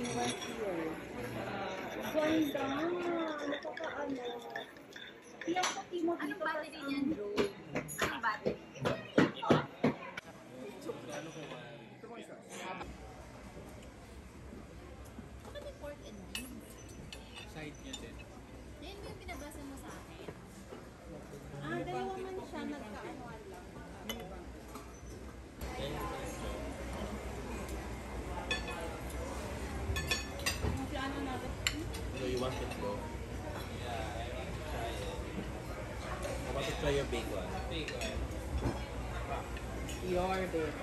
were here. Ganda! Napaka-ano. Kaya sa Imovie Anong battery niyan, bro? Anong battery? Bakit may pork and beans? Side niya din. Yan yung pinabasa mo sa akin. Dalawa man siya, nagka-anuan lang. So you want it to? Yeah, I want to try it. I want to try your big one. Big one. Your bacon.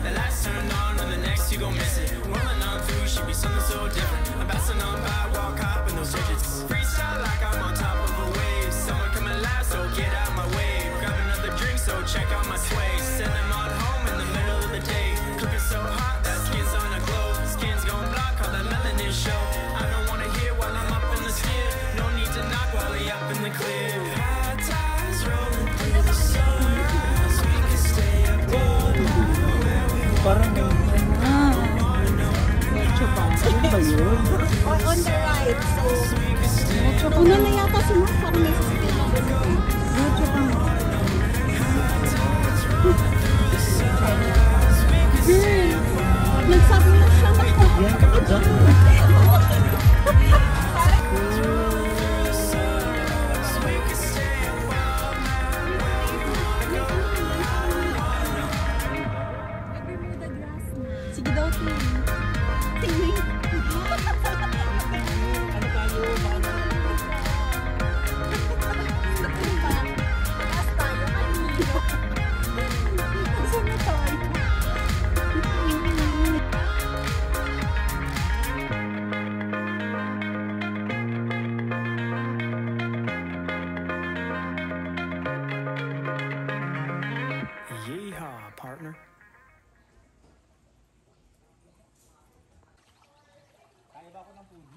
The lights turned on and the next you gon' miss it. Rolling on through should be something so different. I'm bouncing on by, walk hop in those digits. Freestyle like I'm on top of a wave. Someone coming live, so get out my way. Grab another drink, so check out my sway. Send them on home in the middle of the day. Cooking so hot that skin's on a glow. Skin's gon' block all that melanin show. I don't wanna hear while I'm up in the skin. No need to knock while we up in the clear. High tides rolling through the sunrise. We can stay up all night. Parang medyo ba? Ano ba yun? On the right. So, medyo una na yata si Mark. Parang may sasabihin na gano'n. Medyo ba? Girl! Nagsabi na siya na. Yan ka ba dyan? Sige daw, tingin. Ano tayo? Taas tayo kanina. Saan na tayo? Yeehaw, partner. Kaya ba ako ng puno?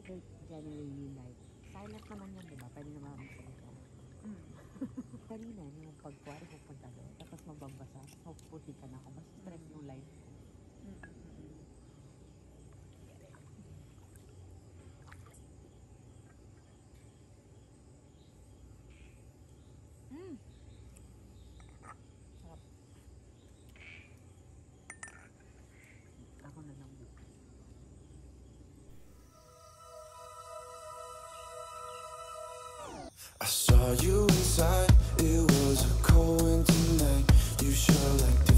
they're generally like, silent naman yan, diba? Pwede naman magsalita. Kanina, yung pagkuwari pupunta doon, tapos mababasa, mapuputi ka na ako, mas stress yung life ko. Sarap. Ako na lang dito. I saw you inside, it was a cold winter night. You showed like